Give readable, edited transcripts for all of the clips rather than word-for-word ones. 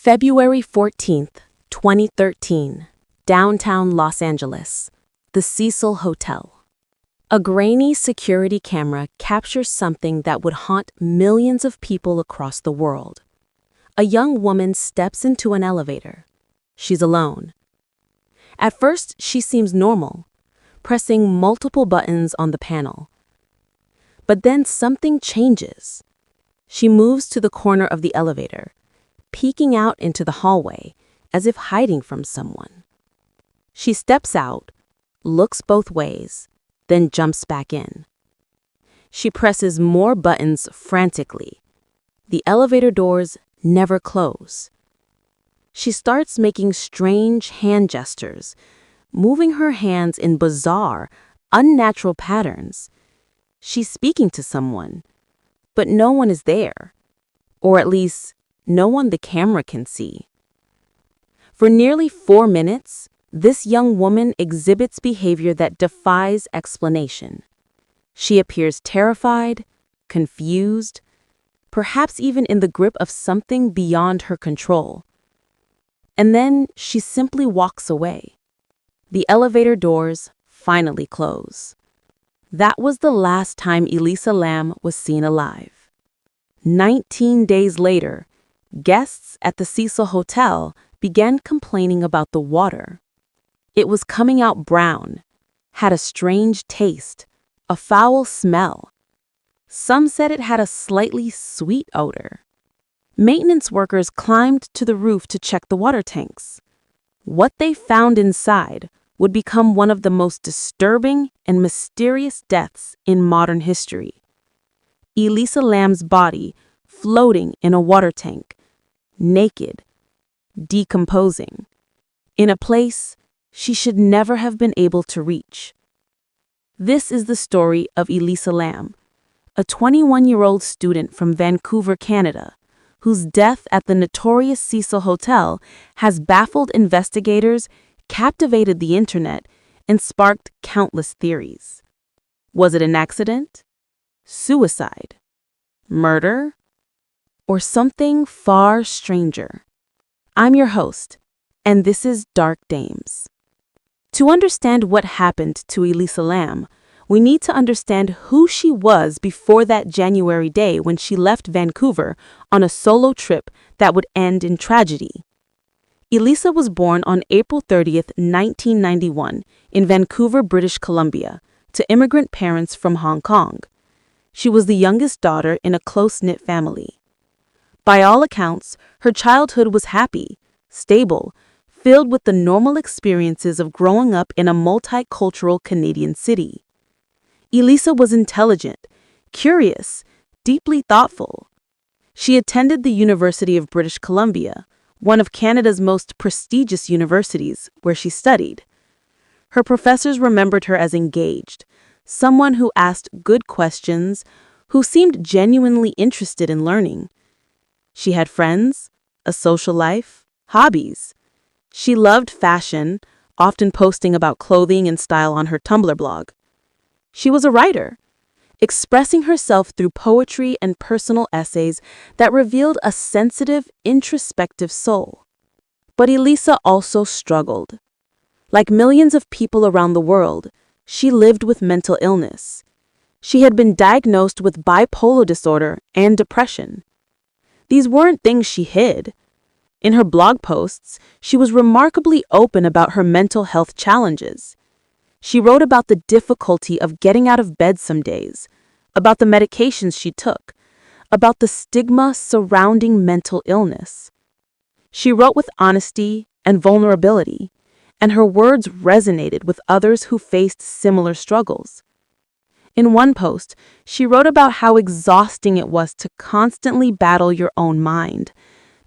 February 14th, 2013, downtown Los Angeles, the Cecil Hotel. A grainy security camera captures something that would haunt millions of people across the world. A young woman steps into an elevator. She's alone. At first, she seems normal, pressing multiple buttons on the panel. But then something changes. She moves to the corner of the elevator, peeking out into the hallway as if hiding from someone. She steps out, looks both ways, then jumps back in. She presses more buttons frantically. The elevator doors never close. She starts making strange hand gestures, moving her hands in bizarre, unnatural patterns. She's speaking to someone, but no one is there, or at least no one the camera can see. For nearly 4 minutes, this young woman exhibits behavior that defies explanation. She appears terrified, confused, perhaps even in the grip of something beyond her control. And then she simply walks away. The elevator doors finally close. That was the last time Elisa Lam was seen alive. 19 days later, guests at the Cecil Hotel began complaining about the water. It was coming out brown, had a strange taste, a foul smell. Some said it had a slightly sweet odor. Maintenance workers climbed to the roof to check the water tanks. What they found inside would become one of the most disturbing and mysterious deaths in modern history. Elisa Lam's body floating in a water tank, naked, decomposing, in a place she should never have been able to reach. This is the story of Elisa Lam, a 21-year-old student from Vancouver, Canada, whose death at the notorious Cecil Hotel has baffled investigators, captivated the internet, and sparked countless theories. Was it an accident? Suicide? Murder? Or something far stranger? I'm your host, and this is Dark Dames. To understand what happened to Elisa Lam, we need to understand who she was before that January day when she left Vancouver on a solo trip that would end in tragedy. Elisa was born on April 30th, 1991, in Vancouver, British Columbia, to immigrant parents from Hong Kong. She was the youngest daughter in a close-knit family. By all accounts, her childhood was happy, stable, filled with the normal experiences of growing up in a multicultural Canadian city. Elisa was intelligent, curious, deeply thoughtful. She attended the University of British Columbia, one of Canada's most prestigious universities, where she studied. Her professors remembered her as engaged, someone who asked good questions, who seemed genuinely interested in learning. She had friends, a social life, hobbies. She loved fashion, often posting about clothing and style on her Tumblr blog. She was a writer, expressing herself through poetry and personal essays that revealed a sensitive, introspective soul. But Elisa also struggled. Like millions of people around the world, she lived with mental illness. She had been diagnosed with bipolar disorder and depression. These weren't things she hid. In her blog posts, she was remarkably open about her mental health challenges. She wrote about the difficulty of getting out of bed some days, about the medications she took, about the stigma surrounding mental illness. She wrote with honesty and vulnerability, and her words resonated with others who faced similar struggles. In one post, she wrote about how exhausting it was to constantly battle your own mind,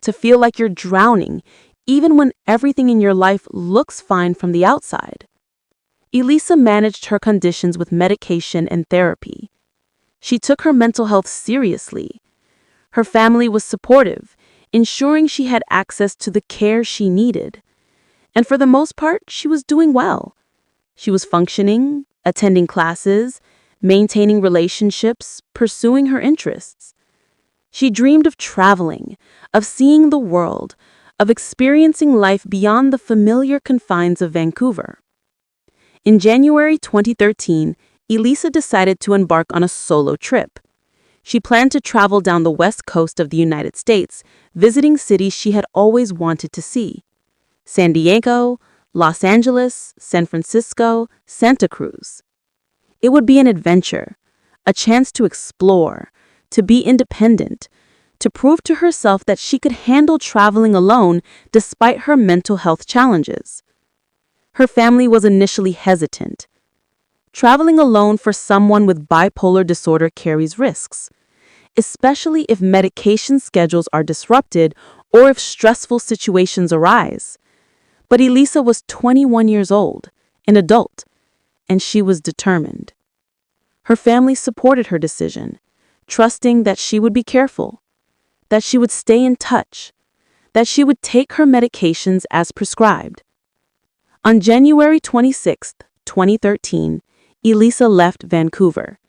to feel like you're drowning, even when everything in your life looks fine from the outside. Elisa managed her conditions with medication and therapy. She took her mental health seriously. Her family was supportive, ensuring she had access to the care she needed. And for the most part, she was doing well. She was functioning, attending classes, maintaining relationships, pursuing her interests. She dreamed of traveling, of seeing the world, of experiencing life beyond the familiar confines of Vancouver. In January 2013, Elisa decided to embark on a solo trip. She planned to travel down the west coast of the United States, visiting cities she had always wanted to see: San Diego, Los Angeles, San Francisco, Santa Cruz. It would be an adventure, a chance to explore, to be independent, to prove to herself that she could handle traveling alone despite her mental health challenges. Her family was initially hesitant. Traveling alone for someone with bipolar disorder carries risks, especially if medication schedules are disrupted or if stressful situations arise. But Elisa was 21 years old, an adult, and she was determined. Her family supported her decision, trusting that she would be careful, that she would stay in touch, that she would take her medications as prescribed. On January 26, 2013, Elisa left Vancouver.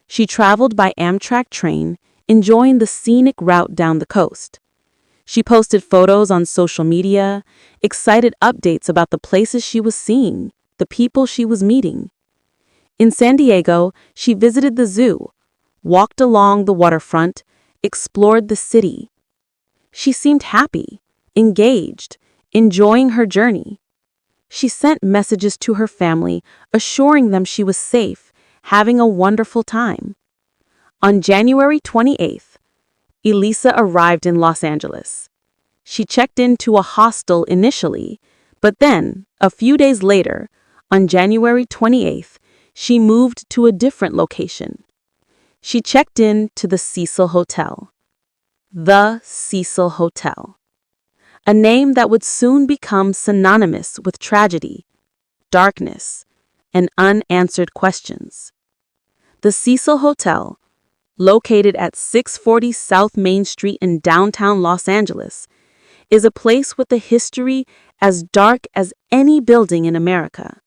She traveled by Amtrak train, enjoying the scenic route down the coast. She posted photos on social media, excited updates about the places she was seeing, the people she was meeting. In San Diego, she visited the zoo, walked along the waterfront, explored the city. She seemed happy, engaged, enjoying her journey. She sent messages to her family, assuring them she was safe, having a wonderful time. On January 28th, Elisa arrived in Los Angeles. She checked into a hostel initially, but then, a few days later, on January 28th, she moved to a different location. She checked in to the Cecil Hotel. The Cecil Hotel. A name that would soon become synonymous with tragedy, darkness, and unanswered questions. The Cecil Hotel, located at 640 South Main Street in downtown Los Angeles, is a place with a history as dark as any building in America.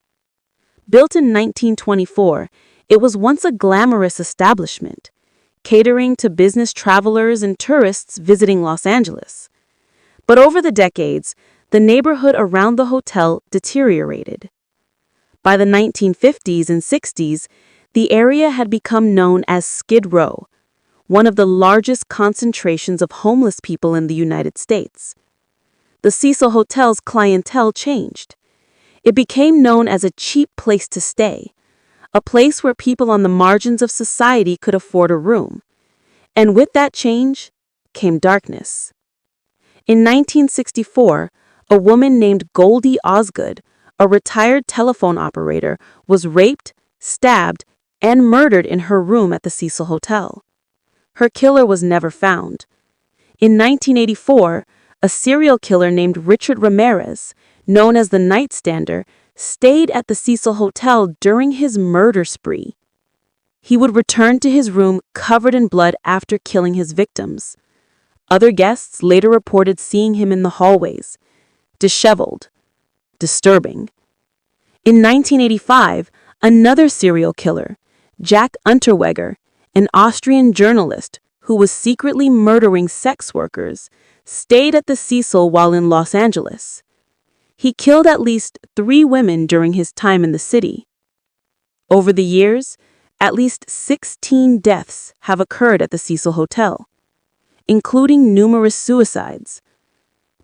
Built in 1924, it was once a glamorous establishment, catering to business travelers and tourists visiting Los Angeles. But over the decades, the neighborhood around the hotel deteriorated. By the 1950s and 60s, the area had become known as Skid Row, one of the largest concentrations of homeless people in the United States. The Cecil Hotel's clientele changed. It became known as a cheap place to stay, a place where people on the margins of society could afford a room. And with that change came darkness. In 1964, a woman named Goldie Osgood, a retired telephone operator, was raped, stabbed, and murdered in her room at the Cecil Hotel. Her killer was never found. In 1984, a serial killer named Richard Ramirez, known as the Nightstander, stayed at the Cecil Hotel during his murder spree. He would return to his room covered in blood after killing his victims. Other guests later reported seeing him in the hallways, disheveled, disturbing. In 1985, another serial killer, Jack Unterweger, an Austrian journalist who was secretly murdering sex workers, stayed at the Cecil while in Los Angeles. He killed at least 3 women during his time in the city. Over the years, at least 16 deaths have occurred at the Cecil Hotel, including numerous suicides.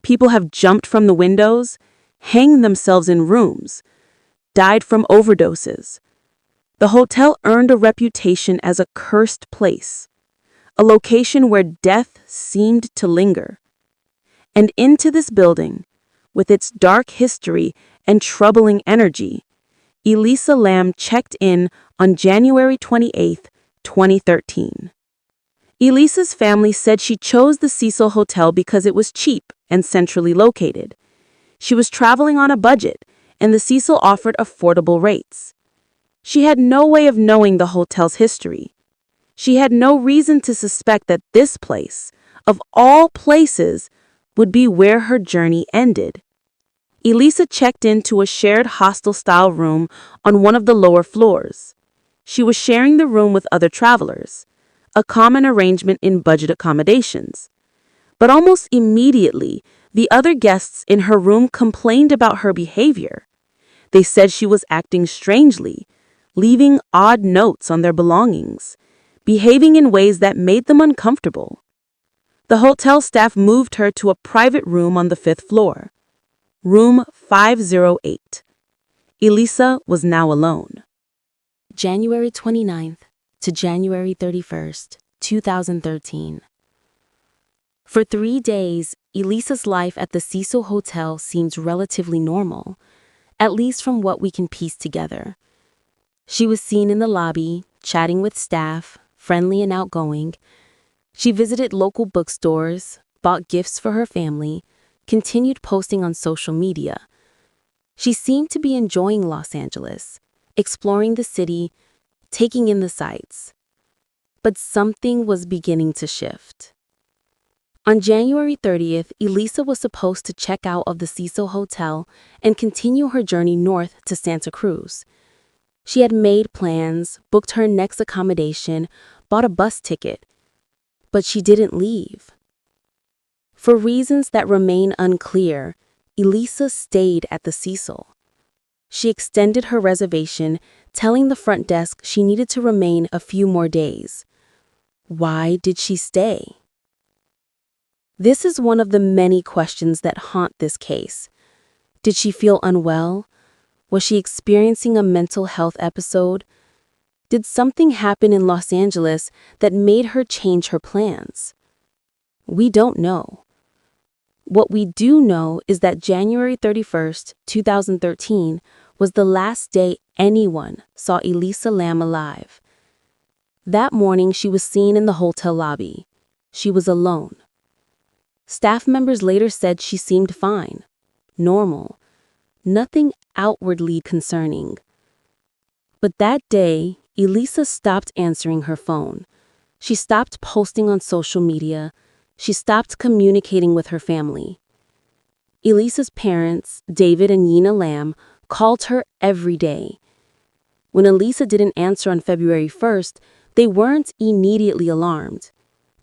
People have jumped from the windows, hanged themselves in rooms, died from overdoses. The hotel earned a reputation as a cursed place, a location where death seemed to linger. And into this building, with its dark history and troubling energy, Elisa Lam checked in on January 28, 2013. Elisa's family said she chose the Cecil Hotel because it was cheap and centrally located. She was traveling on a budget, and the Cecil offered affordable rates. She had no way of knowing the hotel's history. She had no reason to suspect that this place, of all places, would be where her journey ended. Elisa checked into a shared hostel-style room on one of the lower floors. She was sharing the room with other travelers, a common arrangement in budget accommodations. But almost immediately, The other guests in her room complained about her behavior. They said she was acting strangely, leaving odd notes on their belongings, behaving in ways that made them uncomfortable. The hotel staff moved her to a private room on the 5th floor, room 508. Elisa was now alone. January 29th to January 31st, 2013. For 3 days, Elisa's life at the Cecil Hotel seemed relatively normal, at least from what we can piece together. She was seen in the lobby, chatting with staff, friendly and outgoing. She visited local bookstores, bought gifts for her family, continued posting on social media. She seemed to be enjoying Los Angeles, exploring the city, taking in the sights. But something was beginning to shift. On January 30th, Elisa was supposed to check out of the Cecil Hotel and continue her journey north to Santa Cruz. She had made plans, booked her next accommodation, bought a bus ticket, but she didn't leave. For reasons that remain unclear, Elisa stayed at the Cecil. She extended her reservation, telling the front desk she needed to remain a few more days. Why did she stay? This is one of the many questions that haunt this case. Did she feel unwell? Was she experiencing a mental health episode? Did something happen in Los Angeles that made her change her plans? We don't know. What we do know is that January 31st, 2013 was the last day anyone saw Elisa Lam alive. That morning, she was seen in the hotel lobby. She was alone. Staff members later said she seemed fine, normal, nothing outwardly concerning. But that day, Elisa stopped answering her phone. She stopped posting on social media. She stopped communicating with her family. Elisa's parents, David and Yina Lam, called her every day. When Elisa didn't answer on February 1st, they weren't immediately alarmed.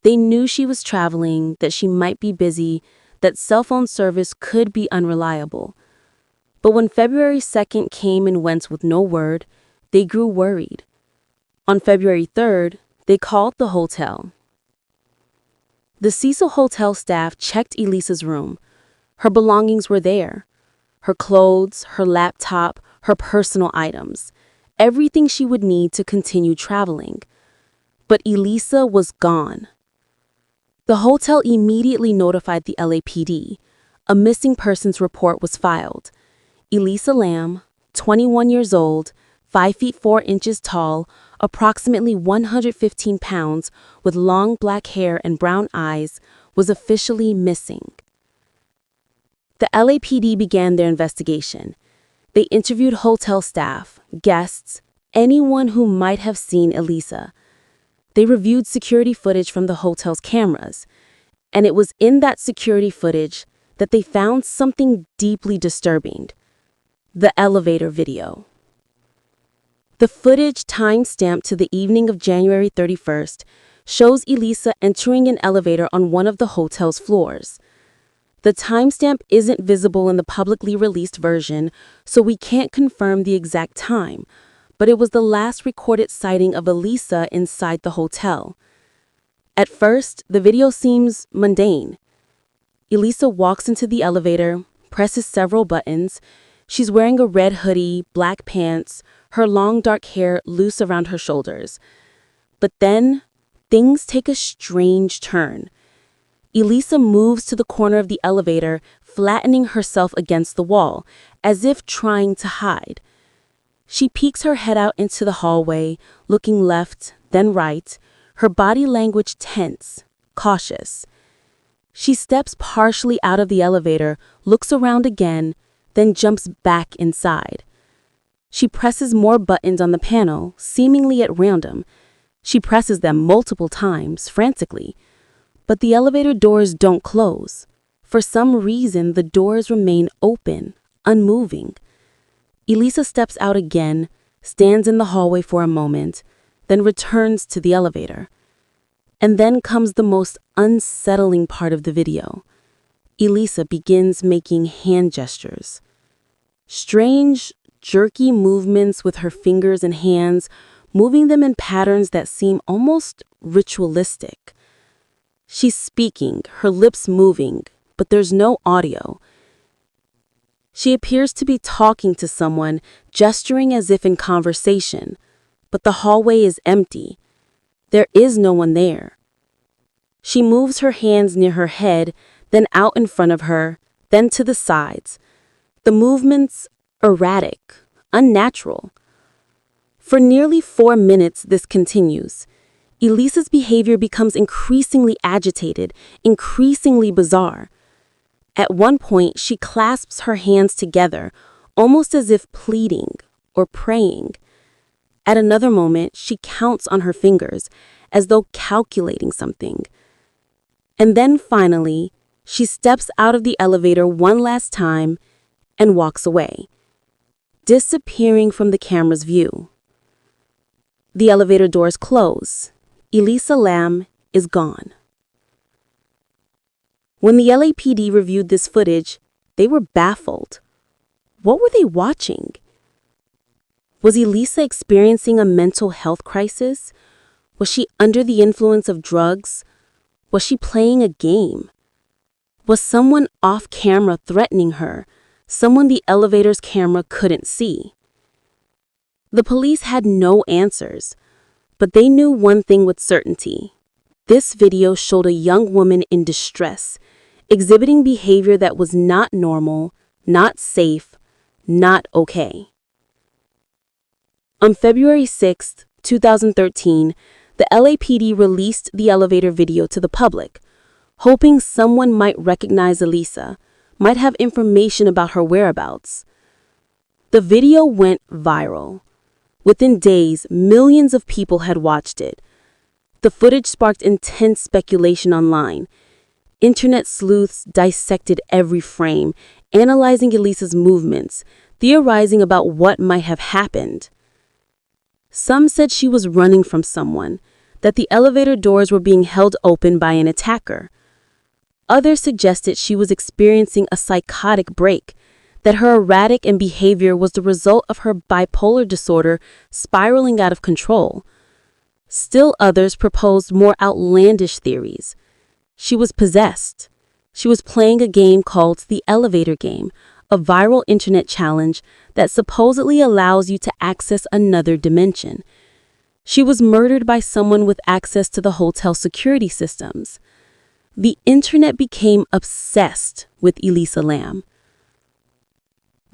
They knew she was traveling, that she might be busy, that cell phone service could be unreliable. But when February 2nd came and went with no word, they grew worried. On February 3rd, they called the hotel. The Cecil Hotel staff checked Elisa's room. Her belongings were there. Her clothes, her laptop, her personal items. Everything she would need to continue traveling. But Elisa was gone. The hotel immediately notified the LAPD. A missing persons report was filed. Elisa Lam, 21 years old, 5 feet 4 inches tall, approximately 115 pounds, with long black hair and brown eyes, was officially missing. The LAPD began their investigation. They interviewed hotel staff, guests, anyone who might have seen Elisa. They reviewed security footage from the hotel's cameras, and it was in that security footage that they found something deeply disturbing: the elevator video. The footage, time-stamped to the evening of January 31st, shows Elisa entering an elevator on one of the hotel's floors. The timestamp isn't visible in the publicly released version, so we can't confirm the exact time, but it was the last recorded sighting of Elisa inside the hotel. At first, the video seems mundane. Elisa walks into the elevator, presses several buttons. She's wearing a red hoodie, black pants, her long dark hair loose around her shoulders. But then, things take a strange turn. Elisa moves to the corner of the elevator, flattening herself against the wall, as if trying to hide. She peeks her head out into the hallway, looking left, then right, her body language tense, cautious. She steps partially out of the elevator, looks around again, then jumps back inside. She presses more buttons on the panel, seemingly at random. She presses them multiple times, frantically. But the elevator doors don't close. For some reason, the doors remain open, unmoving. Elisa steps out again, stands in the hallway for a moment, then returns to the elevator. And then comes the most unsettling part of the video. Elisa begins making hand gestures. Strange, jerky movements with her fingers and hands, moving them in patterns that seem almost ritualistic. She's speaking, her lips moving, but there's no audio. She appears to be talking to someone, gesturing as if in conversation, but the hallway is empty. There is no one there. She moves her hands near her head, then out in front of her, then to the sides. The movements erratic, unnatural. For nearly 4 minutes, this continues. Elisa's behavior becomes increasingly agitated, increasingly bizarre. At one point, she clasps her hands together, almost as if pleading or praying. At another moment, she counts on her fingers, as though calculating something. And then finally, she steps out of the elevator one last time and walks away, disappearing from the camera's view. The elevator doors close. Elisa Lam is gone. When the LAPD reviewed this footage, they were baffled. What were they watching? Was Elisa experiencing a mental health crisis? Was she under the influence of drugs? Was she playing a game? Was someone off camera threatening her, someone the elevator's camera couldn't see? The police had no answers, but they knew one thing with certainty. This video showed a young woman in distress, exhibiting behavior that was not normal, not safe, not okay. On February 6, 2013, the LAPD released the elevator video to the public, hoping someone might recognize Elisa, might have information about her whereabouts. The video went viral. Within days, millions of people had watched it. The footage sparked intense speculation online. Internet sleuths dissected every frame, analyzing Elisa's movements, theorizing about what might have happened. Some said she was running from someone, that the elevator doors were being held open by an attacker. Others suggested she was experiencing a psychotic break, that her erratic behavior was the result of her bipolar disorder spiraling out of control. Still others proposed more outlandish theories. She was possessed. She was playing a game called the elevator game, a viral internet challenge that supposedly allows you to access another dimension. She was murdered by someone with access to the hotel security systems. The internet became obsessed with Elisa Lam.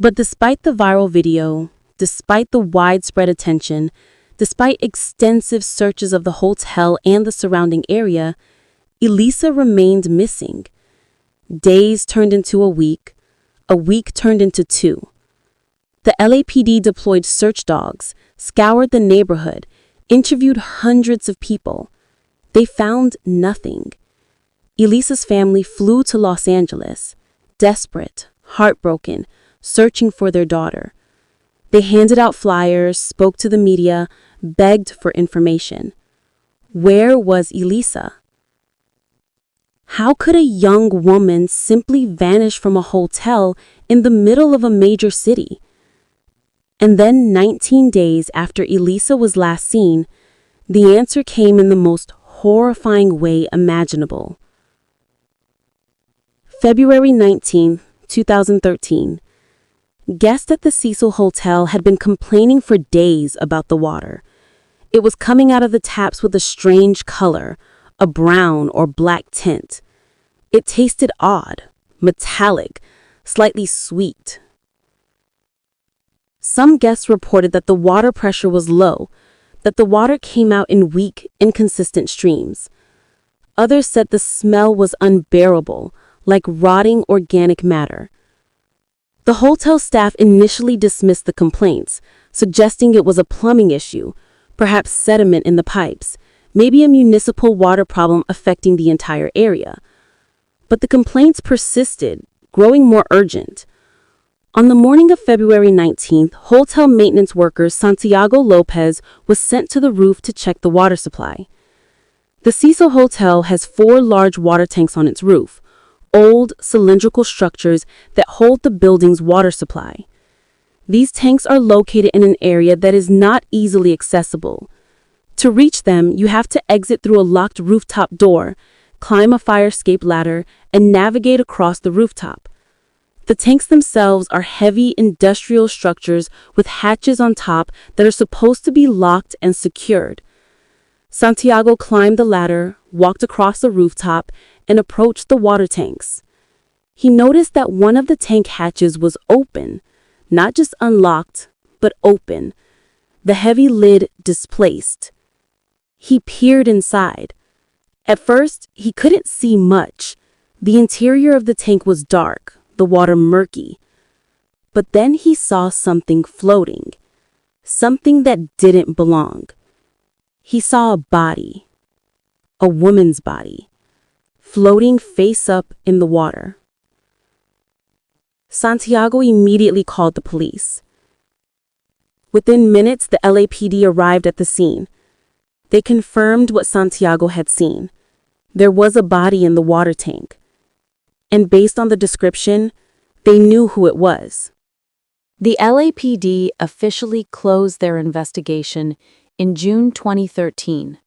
But despite the viral video, despite the widespread attention, despite extensive searches of the hotel and the surrounding area, Elisa remained missing. Days turned into a week turned into 2. The LAPD deployed search dogs, scoured the neighborhood, interviewed hundreds of people. They found nothing. Elisa's family flew to Los Angeles, desperate, heartbroken, searching for their daughter. They handed out flyers, spoke to the media, begged for information. Where was Elisa? How could a young woman simply vanish from a hotel in the middle of a major city? And then 19 days after Elisa was last seen, the answer came in the most horrifying way imaginable. February 19, 2013. Guests at the Cecil Hotel had been complaining for days about the water. It was coming out of the taps with a strange color, a brown or black tint. It tasted odd, metallic, slightly sweet. Some guests reported that the water pressure was low, that the water came out in weak, inconsistent streams. Others said the smell was unbearable, like rotting organic matter. The hotel staff initially dismissed the complaints, suggesting it was a plumbing issue, perhaps sediment in the pipes, maybe a municipal water problem affecting the entire area. But the complaints persisted, growing more urgent. On the morning of February 19th, hotel maintenance worker Santiago Lopez was sent to the roof to check the water supply. The Cecil Hotel has 4 large water tanks on its roof, old cylindrical structures that hold the building's water supply. These tanks are located in an area that is not easily accessible. To reach them, you have to exit through a locked rooftop door, climb a fire escape ladder, and navigate across the rooftop. The tanks themselves are heavy industrial structures with hatches on top that are supposed to be locked and secured. Santiago climbed the ladder, walked across the rooftop, and approached the water tanks. He noticed that one of the tank hatches was open, not just unlocked, but open, the heavy lid displaced. He peered inside. At first, he couldn't see much. The interior of the tank was dark, the water murky. But then he saw something floating, something that didn't belong. He saw a body, a woman's body, floating face up in the water. Santiago immediately called the police. Within minutes, the LAPD arrived at the scene. They confirmed what Santiago had seen. There was a body in the water tank. And based on the description, they knew who it was. The LAPD officially closed their investigation in June 2013.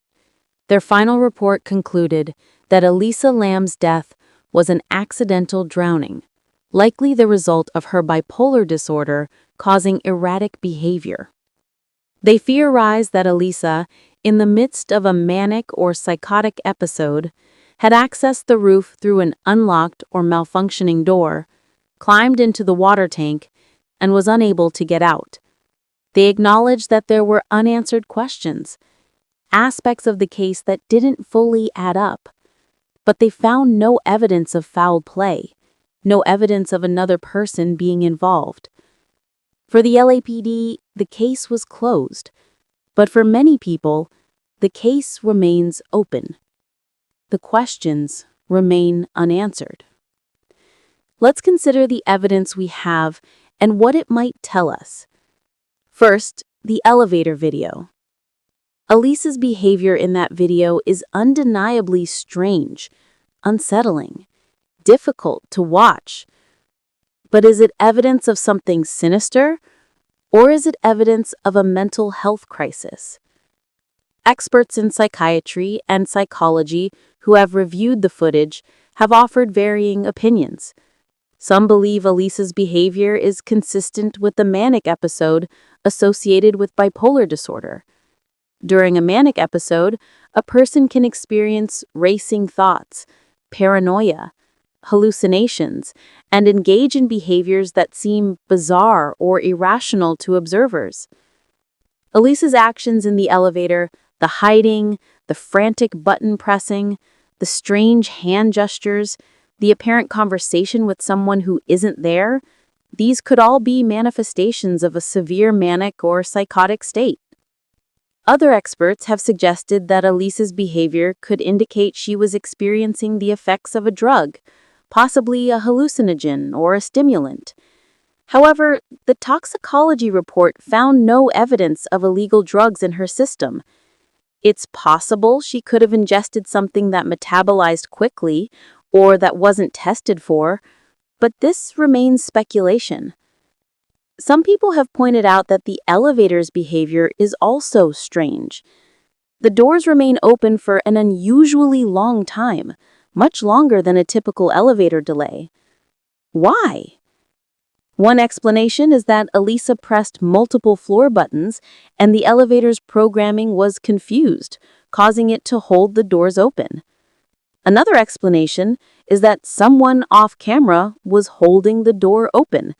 Their final report concluded that Elisa Lam's death was an accidental drowning, likely the result of her bipolar disorder causing erratic behavior. They theorized that Elisa, in the midst of a manic or psychotic episode, had accessed the roof through an unlocked or malfunctioning door, climbed into the water tank, and was unable to get out. They acknowledged that there were unanswered questions, aspects of the case that didn't fully add up, but they found no evidence of foul play, no evidence of another person being involved. For the LAPD, the case was closed, but for many people, the case remains open. The questions remain unanswered. Let's consider the evidence we have and what it might tell us. First, the elevator video. Elisa's behavior in that video is undeniably strange, unsettling, difficult to watch. But is it evidence of something sinister, or is it evidence of a mental health crisis? Experts in psychiatry and psychology who have reviewed the footage have offered varying opinions. Some believe Elisa's behavior is consistent with the manic episode associated with bipolar disorder. During a manic episode, a person can experience racing thoughts, paranoia, hallucinations, and engage in behaviors that seem bizarre or irrational to observers. Elisa's actions in the elevator, the hiding, the frantic button pressing, the strange hand gestures, the apparent conversation with someone who isn't there, these could all be manifestations of a severe manic or psychotic state. Other experts have suggested that Elisa's behavior could indicate she was experiencing the effects of a drug, possibly a hallucinogen or a stimulant. However, the toxicology report found no evidence of illegal drugs in her system. It's possible she could have ingested something that metabolized quickly or that wasn't tested for, but this remains speculation. Some people have pointed out that the elevator's behavior is also strange. The doors remain open for an unusually long time, much longer than a typical elevator delay. Why? One explanation is that Elisa pressed multiple floor buttons and the elevator's programming was confused, causing it to hold the doors open. Another explanation is that someone off camera was holding the door open,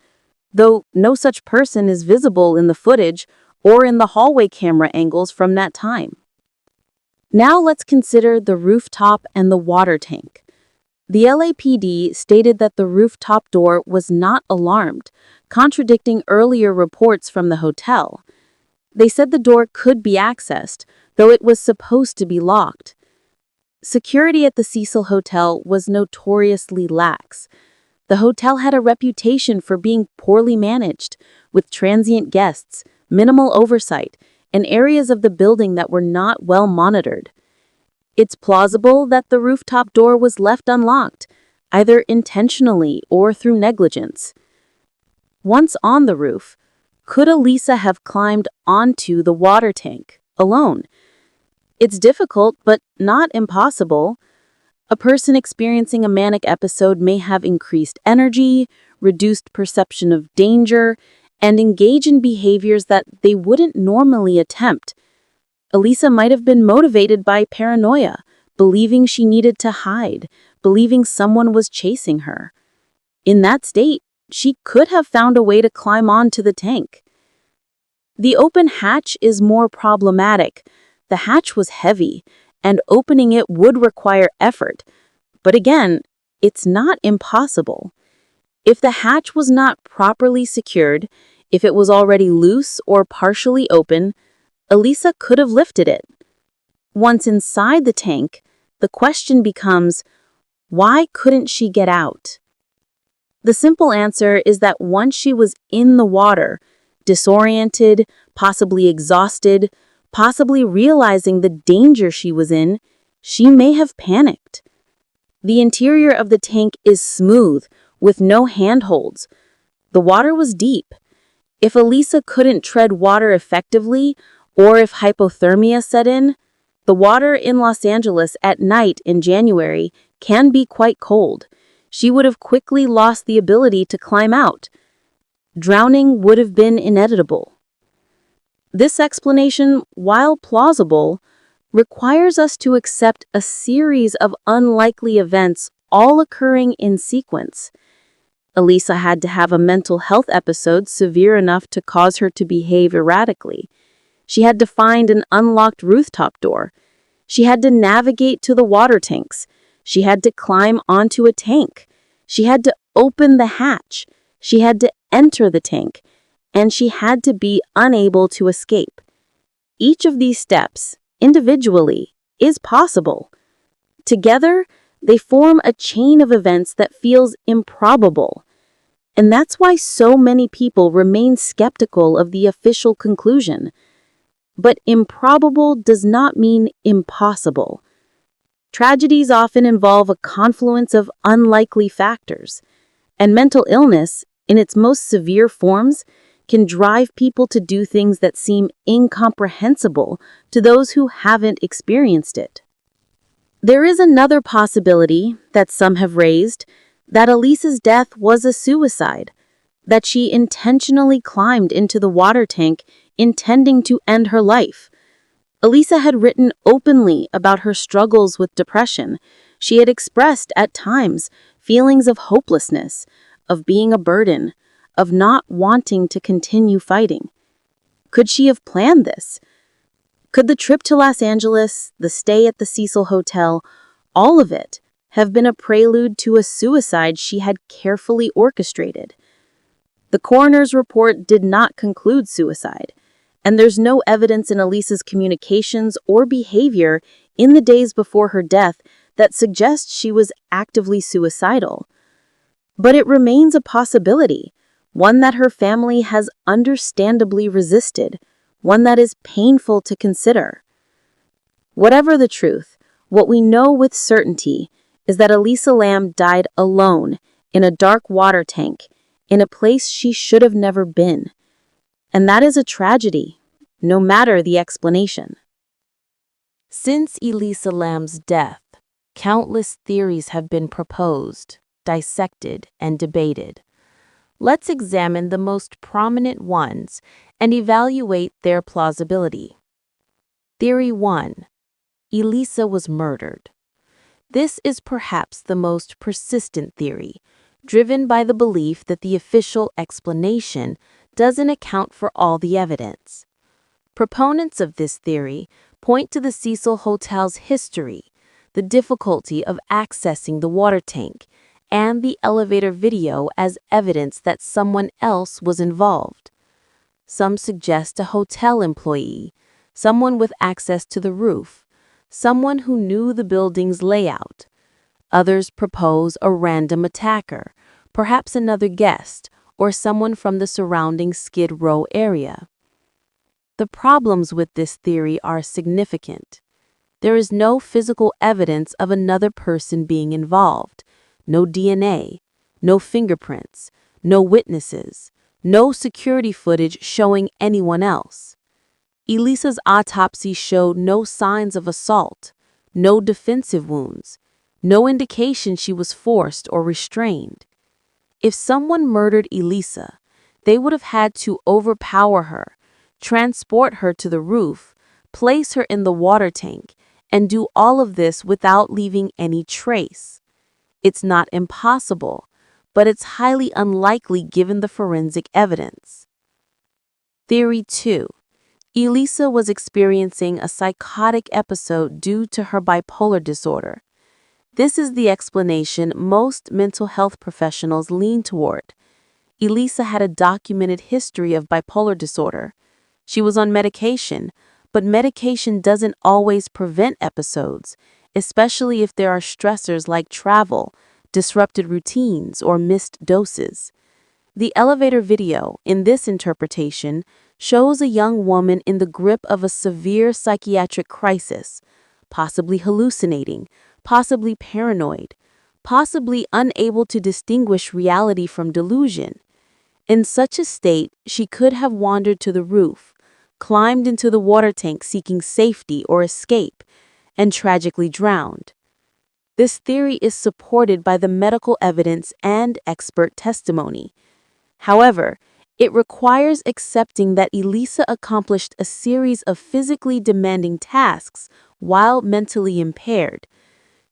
though no such person is visible in the footage or in the hallway camera angles from that time. Now let's consider the rooftop and the water tank. The LAPD stated that the rooftop door was not alarmed, contradicting earlier reports from the hotel. They said the door could be accessed, though it was supposed to be locked. Security at the Cecil Hotel was notoriously lax. The hotel had a reputation for being poorly managed, with transient guests, minimal oversight, and areas of the building that were not well monitored. It's plausible that the rooftop door was left unlocked, either intentionally or through negligence. Once on the roof, could Elisa have climbed onto the water tank alone? It's difficult, but not impossible. A person experiencing a manic episode may have increased energy, reduced perception of danger, and engage in behaviors that they wouldn't normally attempt. Elisa might have been motivated by paranoia, believing she needed to hide, believing someone was chasing her. In that state, she could have found a way to climb onto the tank. The open hatch is more problematic. The hatch was heavy, and opening it would require effort. But again, it's not impossible. If the hatch was not properly secured, if it was already loose or partially open, Elisa could have lifted it. Once inside the tank, the question becomes, why couldn't she get out? The simple answer is that once she was in the water, disoriented, possibly exhausted, possibly realizing the danger she was in, she may have panicked. The interior of the tank is smooth, with no handholds. The water was deep. If Elisa couldn't tread water effectively, or if hypothermia set in, the water in Los Angeles at night in January can be quite cold. She would have quickly lost the ability to climb out. Drowning would have been inevitable. This explanation, while plausible, requires us to accept a series of unlikely events all occurring in sequence. Elisa had to have a mental health episode severe enough to cause her to behave erratically. She had to find an unlocked rooftop door. She had to navigate to the water tanks. She had to climb onto a tank. She had to open the hatch. She had to enter the tank. And she had to be unable to escape. Each of these steps, individually, is possible. Together, they form a chain of events that feels improbable. And that's why so many people remain skeptical of the official conclusion. But improbable does not mean impossible. Tragedies often involve a confluence of unlikely factors, and mental illness, in its most severe forms, can drive people to do things that seem incomprehensible to those who haven't experienced it. There is another possibility that some have raised, that Elisa's death was a suicide, that she intentionally climbed into the water tank intending to end her life. Elisa had written openly about her struggles with depression. She had expressed, at times, feelings of hopelessness, of being a burden, of not wanting to continue fighting. Could she have planned this? Could the trip to Los Angeles, the stay at the Cecil Hotel, all of it, have been a prelude to a suicide she had carefully orchestrated? The coroner's report did not conclude suicide, and there's no evidence in Elisa's communications or behavior in the days before her death that suggests she was actively suicidal. But it remains a possibility, one that her family has understandably resisted, one that is painful to consider. Whatever the truth, what we know with certainty is that Elisa Lam died alone in a dark water tank in a place she should have never been. And that is a tragedy, no matter the explanation. Since Elisa Lam's death, countless theories have been proposed, dissected, and debated. Let's examine the most prominent ones and evaluate their plausibility. Theory 1. Elisa was murdered. This is perhaps the most persistent theory, driven by the belief that the official explanation doesn't account for all the evidence. Proponents of this theory point to the Cecil Hotel's history, the difficulty of accessing the water tank, and the elevator video as evidence that someone else was involved. Some suggest a hotel employee, someone with access to the roof, someone who knew the building's layout. Others propose a random attacker, perhaps another guest, or someone from the surrounding Skid Row area. The problems with this theory are significant. There is no physical evidence of another person being involved, no DNA, no fingerprints, no witnesses, no security footage showing anyone else. Elisa's autopsy showed no signs of assault, no defensive wounds, no indication she was forced or restrained. If someone murdered Elisa, they would have had to overpower her, transport her to the roof, place her in the water tank, and do all of this without leaving any trace. It's not impossible, but it's highly unlikely given the forensic evidence. Theory 2. Elisa was experiencing a psychotic episode due to her bipolar disorder. This is the explanation most mental health professionals lean toward. Elisa had a documented history of bipolar disorder. She was on medication, but medication doesn't always prevent episodes, especially if there are stressors like travel, disrupted routines, or missed doses. The elevator video, in this interpretation, shows a young woman in the grip of a severe psychiatric crisis, possibly hallucinating, possibly paranoid, possibly unable to distinguish reality from delusion. In such a state, she could have wandered to the roof, climbed into the water tank seeking safety or escape, and tragically drowned. This theory is supported by the medical evidence and expert testimony. However, it requires accepting that Elisa accomplished a series of physically demanding tasks while mentally impaired.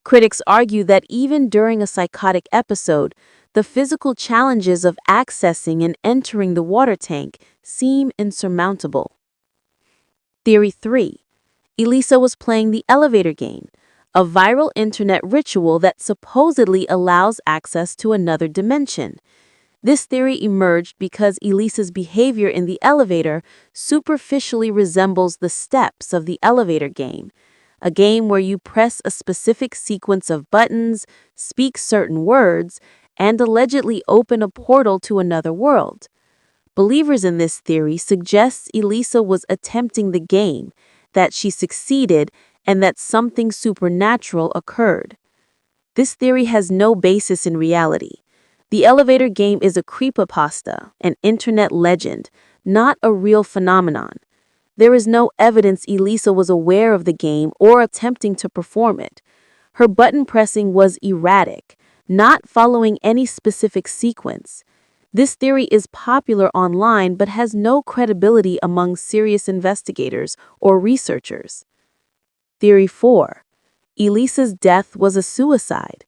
Critics argue that even during a psychotic episode, the physical challenges of accessing and entering the water tank seem insurmountable. Theory 3. Elisa was playing the elevator game, a viral internet ritual that supposedly allows access to another dimension. This theory emerged because Elisa's behavior in the elevator superficially resembles the steps of the elevator game, a game where you press a specific sequence of buttons, speak certain words, and allegedly open a portal to another world. Believers in this theory suggest Elisa was attempting the game, that she succeeded, and that something supernatural occurred. This theory has no basis in reality. The elevator game is a creepypasta, an internet legend, not a real phenomenon. There is no evidence Elisa was aware of the game or attempting to perform it. Her button pressing was erratic, not following any specific sequence. This theory is popular online but has no credibility among serious investigators or researchers. Theory 4. Elisa's death was a suicide.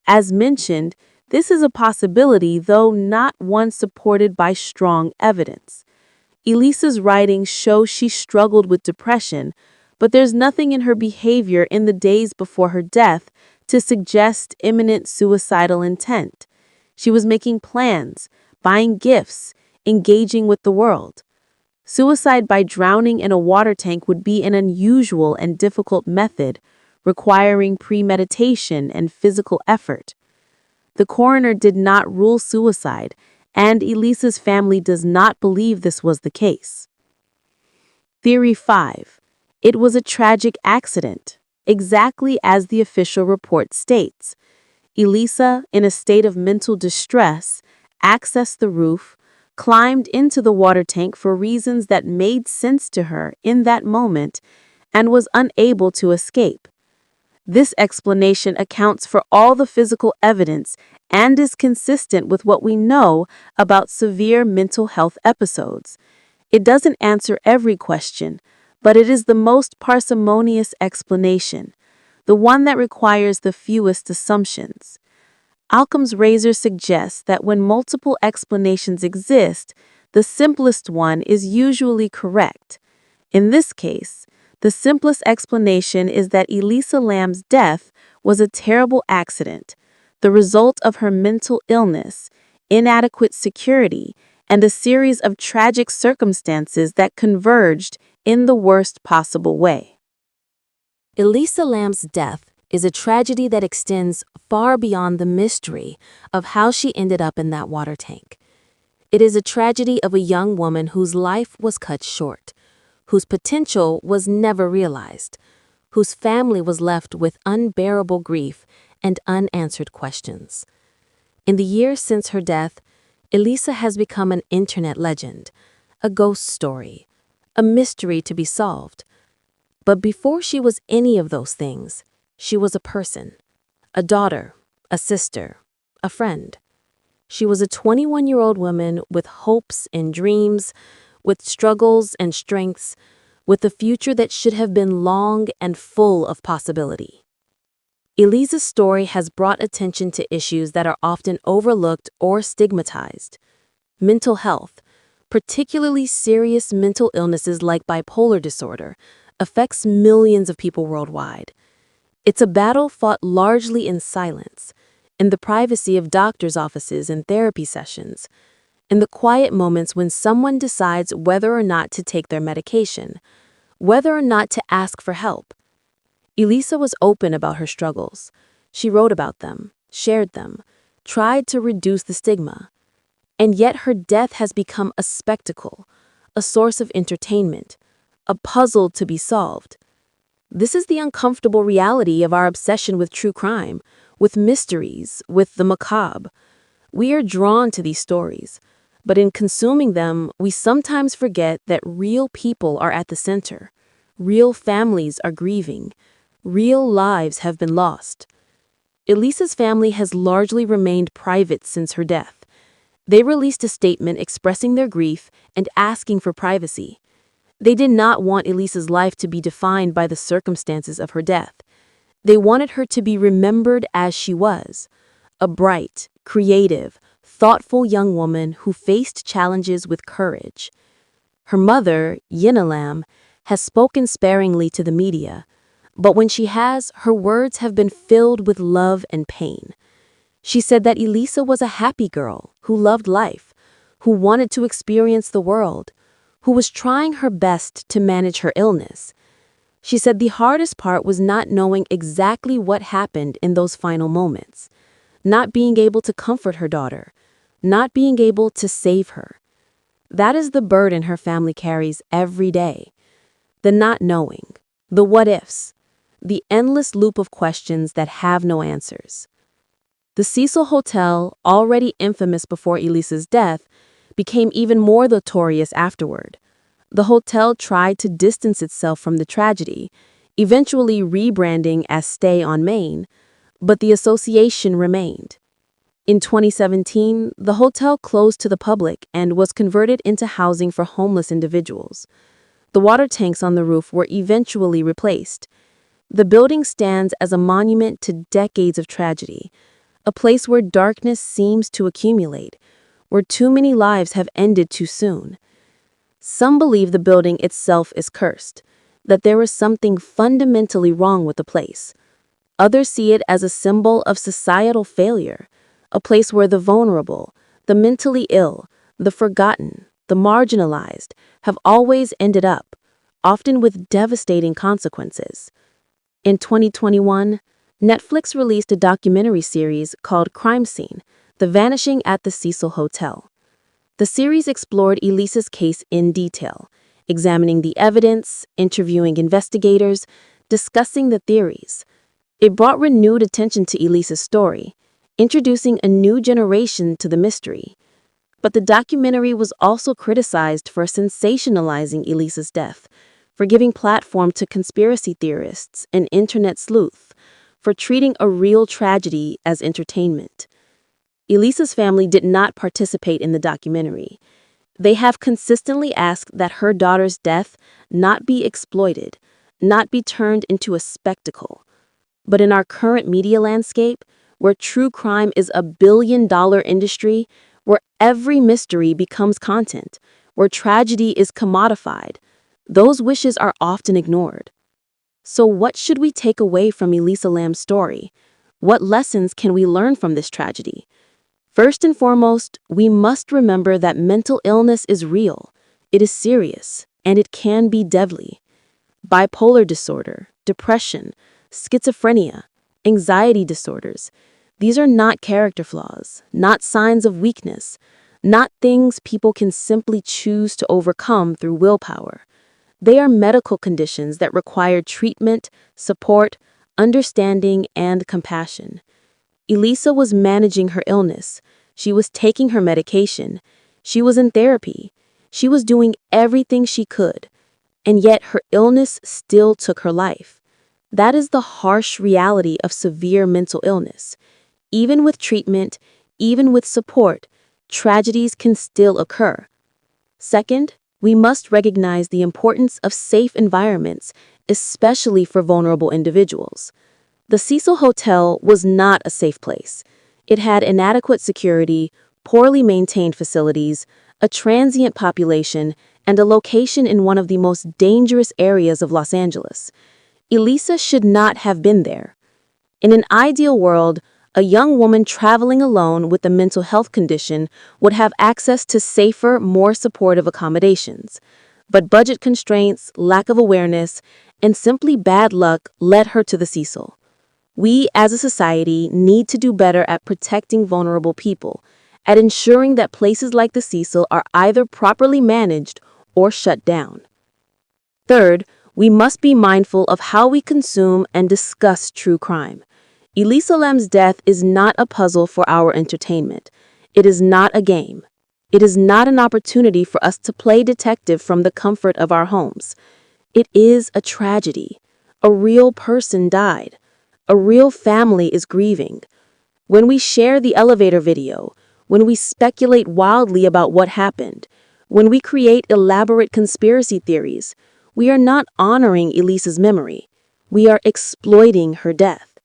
As mentioned, this is a possibility, though not one supported by strong evidence. Elisa's writings show she struggled with depression, but there's nothing in her behavior in the days before her death to suggest imminent suicidal intent. She was making plans, buying gifts, engaging with the world. Suicide by drowning in a water tank would be an unusual and difficult method, requiring premeditation and physical effort. The coroner did not rule suicide, and Elisa's family does not believe this was the case. Theory 5. It was a tragic accident, exactly as the official report states. Elisa, in a state of mental distress, accessed the roof, climbed into the water tank for reasons that made sense to her in that moment, and was unable to escape. This explanation accounts for all the physical evidence and is consistent with what we know about severe mental health episodes. It doesn't answer every question, but it is the most parsimonious explanation, the one that requires the fewest assumptions. Occam's razor suggests that when multiple explanations exist, the simplest one is usually correct. In this case, the simplest explanation is that Elisa Lam's death was a terrible accident, the result of her mental illness, inadequate security, and a series of tragic circumstances that converged in the worst possible way. Elisa Lam's death is a tragedy that extends far beyond the mystery of how she ended up in that water tank. It is a tragedy of a young woman whose life was cut short, whose potential was never realized, whose family was left with unbearable grief, and unanswered questions. In the years since her death, Elisa has become an internet legend, a ghost story, a mystery to be solved. But before she was any of those things, she was a person, a daughter, a sister, a friend. She was a 21-year-old woman with hopes and dreams, with struggles and strengths, with a future that should have been long and full of possibility. Elisa's story has brought attention to issues that are often overlooked or stigmatized. Mental health, particularly serious mental illnesses like bipolar disorder, affects millions of people worldwide. It's a battle fought largely in silence, in the privacy of doctors' offices and therapy sessions, in the quiet moments when someone decides whether or not to take their medication, whether or not to ask for help. Elisa was open about her struggles. She wrote about them, shared them, tried to reduce the stigma. And yet her death has become a spectacle, a source of entertainment, a puzzle to be solved. This is the uncomfortable reality of our obsession with true crime, with mysteries, with the macabre. We are drawn to these stories, but in consuming them, we sometimes forget that real people are at the center. Real families are grieving. Real lives have been lost. Elisa's family has largely remained private since her death. They released a statement expressing their grief and asking for privacy. They did not want Elisa's life to be defined by the circumstances of her death. They wanted her to be remembered as she was, a bright, creative, thoughtful young woman who faced challenges with courage. Her mother, Elisa Lam, has spoken sparingly to the media, but when she has, her words have been filled with love and pain. She said that Elisa was a happy girl who loved life, who wanted to experience the world, who was trying her best to manage her illness. She said the hardest part was not knowing exactly what happened in those final moments, not being able to comfort her daughter, not being able to save her. That is the burden her family carries every day. The not knowing, the what-ifs, the endless loop of questions that have no answers. The Cecil Hotel, already infamous before Elisa's death, became even more notorious afterward. The hotel tried to distance itself from the tragedy, eventually rebranding as Stay on Main, but the association remained. In 2017, the hotel closed to the public and was converted into housing for homeless individuals. The water tanks on the roof were eventually replaced. The building stands as a monument to decades of tragedy, a place where darkness seems to accumulate, where too many lives have ended too soon. Some believe the building itself is cursed, that there is something fundamentally wrong with the place. Others see it as a symbol of societal failure, a place where the vulnerable, the mentally ill, the forgotten, the marginalized have always ended up, often with devastating consequences. In 2021, Netflix released a documentary series called Crime Scene: The Vanishing at the Cecil Hotel. The series explored Elisa's case in detail, examining the evidence, interviewing investigators, discussing the theories. It brought renewed attention to Elisa's story, introducing a new generation to the mystery. But the documentary was also criticized for sensationalizing Elisa's death, for giving platform to conspiracy theorists and internet sleuths, for treating a real tragedy as entertainment. Elisa's family did not participate in the documentary. They have consistently asked that her daughter's death not be exploited, not be turned into a spectacle. But in our current media landscape, where true crime is a billion-dollar industry, where every mystery becomes content, where tragedy is commodified, those wishes are often ignored. So what should we take away from Elisa Lam's story? What lessons can we learn from this tragedy? First and foremost, we must remember that mental illness is real, it is serious, and it can be deadly. Bipolar disorder, depression, schizophrenia, anxiety disorders, these are not character flaws, not signs of weakness, not things people can simply choose to overcome through willpower. They are medical conditions that require treatment, support, understanding, and compassion. Elisa was managing her illness. She was taking her medication. She was in therapy. She was doing everything she could. And yet her illness still took her life. That is the harsh reality of severe mental illness. Even with treatment, even with support, tragedies can still occur. Second, we must recognize the importance of safe environments, especially for vulnerable individuals. The Cecil Hotel was not a safe place. It had inadequate security, poorly maintained facilities, a transient population, and a location in one of the most dangerous areas of Los Angeles. Elisa should not have been there. In an ideal world, a young woman traveling alone with a mental health condition would have access to safer, more supportive accommodations. But budget constraints, lack of awareness, and simply bad luck led her to the Cecil. We, as a society, need to do better at protecting vulnerable people, at ensuring that places like the Cecil are either properly managed or shut down. Third, we must be mindful of how we consume and discuss true crime. Elisa Lam's death is not a puzzle for our entertainment. It is not a game. It is not an opportunity for us to play detective from the comfort of our homes. It is a tragedy. A real person died. A real family is grieving. When we share the elevator video, when we speculate wildly about what happened, when we create elaborate conspiracy theories, we are not honoring Elisa's memory. We are exploiting her death.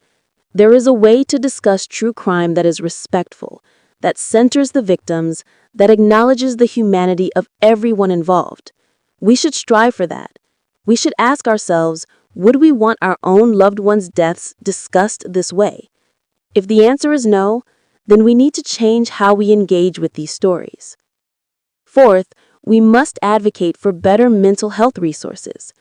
There is a way to discuss true crime that is respectful, that centers the victims, that acknowledges the humanity of everyone involved. We should strive for that. We should ask ourselves, would we want our own loved ones' deaths discussed this way? If the answer is no, then we need to change how we engage with these stories. Fourth, we must advocate for better mental health resources.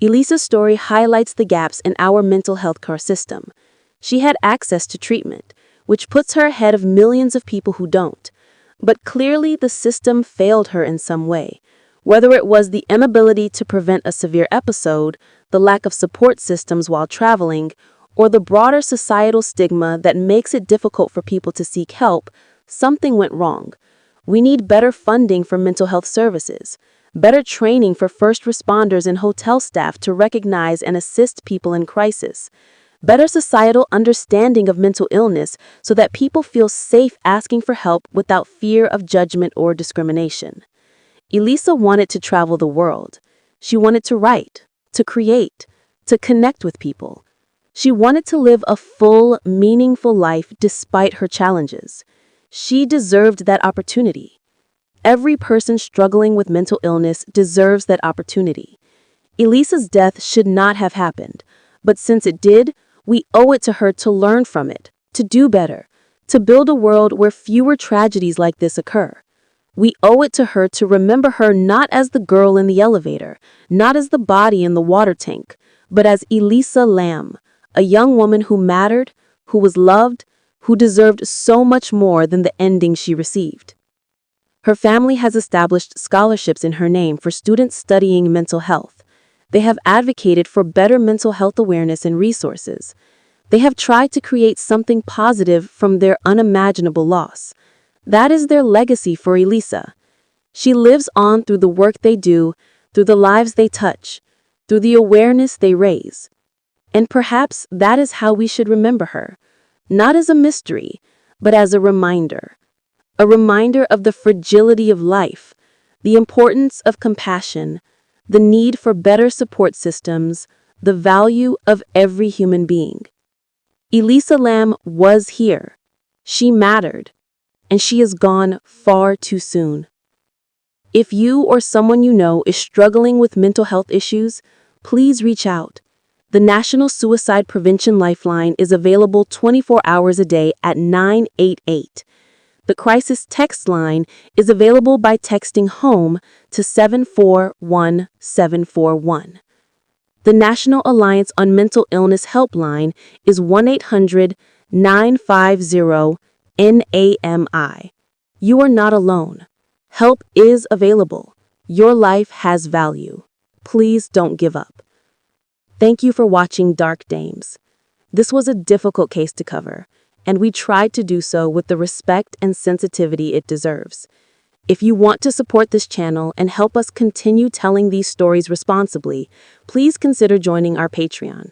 Elisa's story highlights the gaps in our mental health care system. She had access to treatment, which puts her ahead of millions of people who don't. But clearly the system failed her in some way. Whether it was the inability to prevent a severe episode, the lack of support systems while traveling, or the broader societal stigma that makes it difficult for people to seek help, something went wrong. We need better funding for mental health services, better training for first responders and hotel staff to recognize and assist people in crisis, better societal understanding of mental illness so that people feel safe asking for help without fear of judgment or discrimination. Elisa wanted to travel the world. She wanted to write, to create, to connect with people. She wanted to live a full, meaningful life despite her challenges. She deserved that opportunity. Every person struggling with mental illness deserves that opportunity. Elisa's death should not have happened, but since it did, we owe it to her to learn from it, to do better, to build a world where fewer tragedies like this occur. We owe it to her to remember her not as the girl in the elevator, not as the body in the water tank, but as Elisa Lam, a young woman who mattered, who was loved, who deserved so much more than the ending she received. Her family has established scholarships in her name for students studying mental health. They have advocated for better mental health awareness and resources. They have tried to create something positive from their unimaginable loss. That is their legacy for Elisa. She lives on through the work they do, through the lives they touch, through the awareness they raise. And perhaps that is how we should remember her, not as a mystery, but as a reminder of the fragility of life, the importance of compassion, the need for better support systems, the value of every human being. Elisa Lam was here. She mattered. And she is gone far too soon. If you or someone you know is struggling with mental health issues, please reach out. The National Suicide Prevention Lifeline is available 24 hours a day at 988. The crisis text line is available by texting HOME to 741741. The National Alliance on Mental Illness helpline is 1-800-950-NAMI. You are not alone. Help is available. Your life has value. Please don't give up. Thank you for watching Dark Dames. This was a difficult case to cover, and we tried to do so with the respect and sensitivity it deserves. If you want to support this channel and help us continue telling these stories responsibly, please consider joining our Patreon.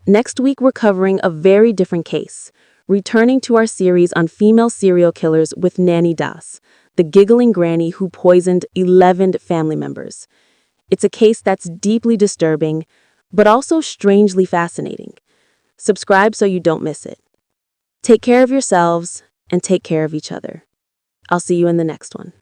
Next week, we're covering a very different case, returning to our series on female serial killers with Nanny Das, the giggling granny who poisoned 11 family members. It's a case that's deeply disturbing, but also strangely fascinating. Subscribe so you don't miss it. Take care of yourselves and take care of each other. I'll see you in the next one.